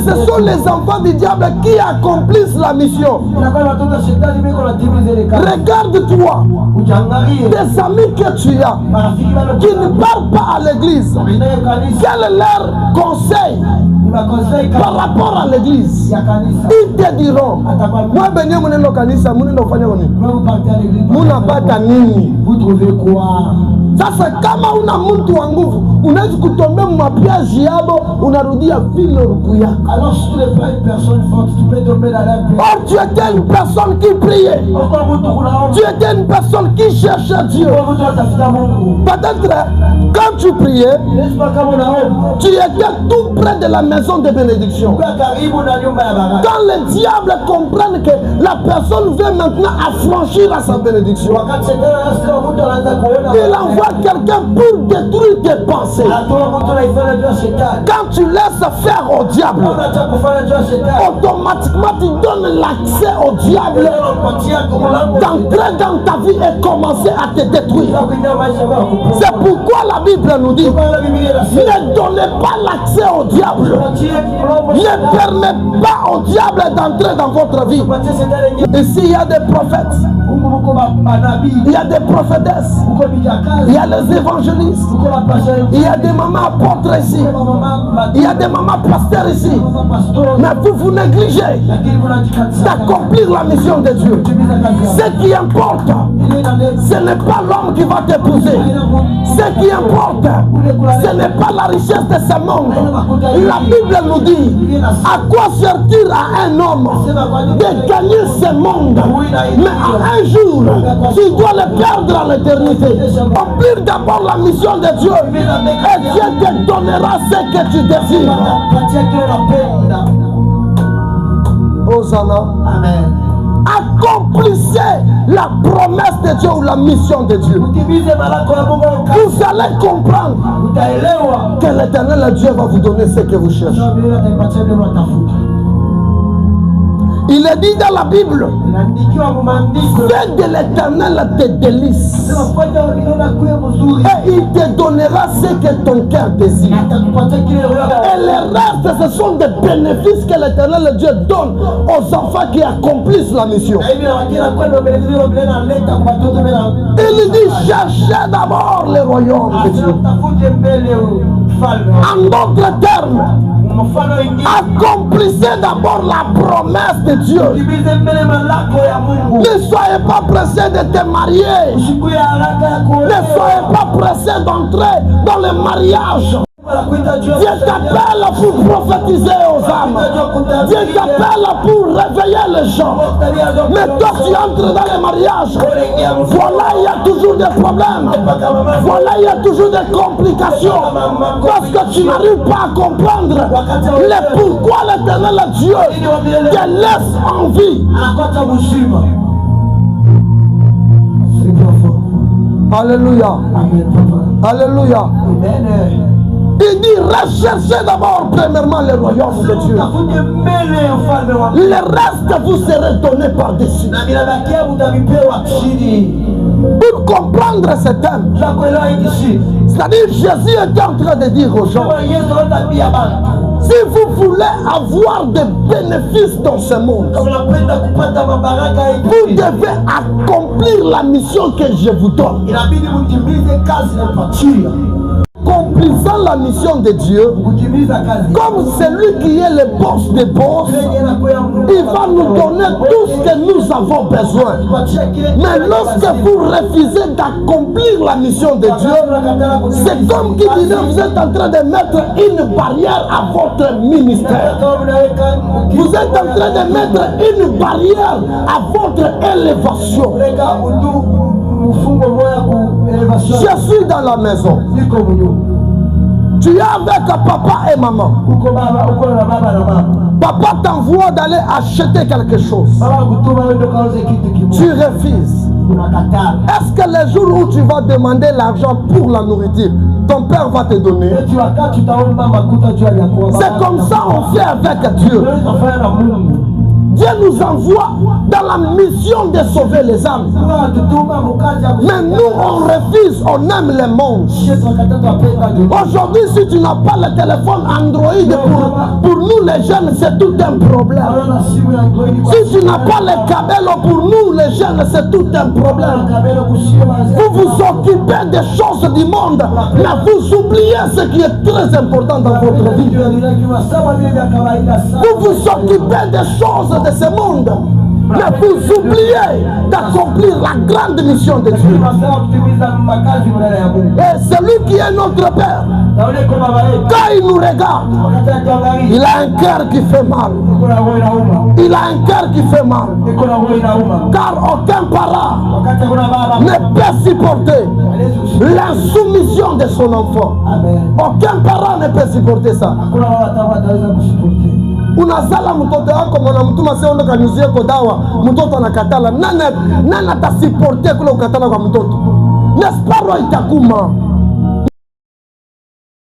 ce sont les enfants du diable qui accomplissent la mission. Regarde-toi, des amis que tu as qui ne partent pas à l'église. Quel est leur conseil par rapport à l'église? Ils te diront, moi ben mon kanisa, vous trouvez quoi? Ça c'est comme una mtu wa nguvu, unaweza kutombe mapiaji yabo, unarudia vile rukuya. Alors si tu n'es pas une personne forte, tu peux tomber dans la paix. Or tu étais une personne qui priait. Tu étais une personne qui cherchait Dieu. Peut-être quand tu priais, tu étais tout près de la maison de bénédiction. Quand le diable comprend que la personne veut maintenant affranchir à sa bénédiction, il envoie quelqu'un pour détruire tes pensées. Quand tu laisses faire au diable, automatiquement tu donnes l'accès au diable d'entrer dans ta vie et commencer à te détruire. C'est pourquoi la Bible nous dit, ne donnez pas l'accès au diable. Ne permettez pas au diable d'entrer dans votre vie. Ici il y a des prophètes, il y a des prophétesses, il y a les évangélistes, il y a des mamans apôtres ici, il y a des mamans pasteurs ici. Mais vous négligez d'accomplir la mission de Dieu. Ce qui importe, ce n'est pas l'homme qui va t'épouser. Ce qui importe, ce n'est pas la richesse de ce monde. La Bible nous dit, à quoi servir à un homme de gagner ce monde, mais à un jour, tu dois le perdre à l'éternité. Remplir d'abord la mission de Dieu et Dieu te donnera ce que tu désires. Hosanna. Amen. Accomplissez la promesse de Dieu ou la mission de Dieu. Vous allez comprendre que l'Éternel Dieu va vous donner ce que vous cherchez. Il est dit dans la Bible, fais de l'Éternel tes délices et il te donnera ce que ton cœur désire. Et le reste, ce sont des bénéfices que l'Éternel Dieu donne aux enfants qui accomplissent la mission. Il dit, cherchez d'abord le royaume de Dieu. En d'autres termes, accomplissez d'abord la promesse de Dieu. Ne soyez pas pressés de te marier. Ne soyez pas pressés d'entrer dans le mariage. Dieu t'appelle pour prophétiser aux âmes. Dieu t'appelle pour réveiller les gens. Mais toi tu entres dans le mariage, voilà il y a toujours des problèmes. Voilà il y a toujours des complications. Parce que tu n'arrives pas à comprendre le pourquoi l'Éternel Dieu te laisse en vie. Alléluia. Alléluia. Il dit recherchez d'abord premièrement le royaume de Dieu. Le reste vous serez donné par-dessus. Pour comprendre ce thème, c'est-à-dire Jésus est en train de dire aux gens, si vous voulez avoir des bénéfices dans ce monde, vous devez accomplir la mission que je vous donne. Accomplissant la mission de Dieu, comme celui qui est le boss des boss, il va nous donner tout ce que nous avons besoin. Mais lorsque vous refusez d'accomplir la mission de Dieu, c'est comme qui disait, vous êtes en train de mettre une barrière à votre ministère. Vous êtes en train de mettre une barrière à votre élévation. Je suis dans la maison. Tu es avec papa et maman. Papa t'envoie d'aller acheter quelque chose. Tu refuses. Est-ce que les jours où tu vas demander l'argent pour la nourriture, ton père va te donner? C'est comme ça on fait avec Dieu. Dieu nous envoie dans la mission de sauver les âmes. Mais nous, on refuse, on aime le monde. Aujourd'hui, si tu n'as pas le téléphone Android, pour nous les jeunes, c'est tout un problème. Si tu n'as pas le câble, pour nous les jeunes, c'est tout un problème. Vous vous occupez des choses du monde, mais vous oubliez ce qui est très important dans votre vie. Vous vous occupez des choses de ce monde, mais vous oubliez d'accomplir la grande mission de Dieu. Et celui qui est notre Père, quand il nous regarde, il a un cœur qui fait mal. Il a un cœur qui fait mal. Car aucun parent ne peut supporter l'insoumission de son enfant. Aucun parent ne peut supporter ça. Unazala mtoto wako mwana mtuma sio ndo kanyuzie kwa dawa mtoto anakatala nani atasiporte kule ukatala kwa mtoto nesparo itakuma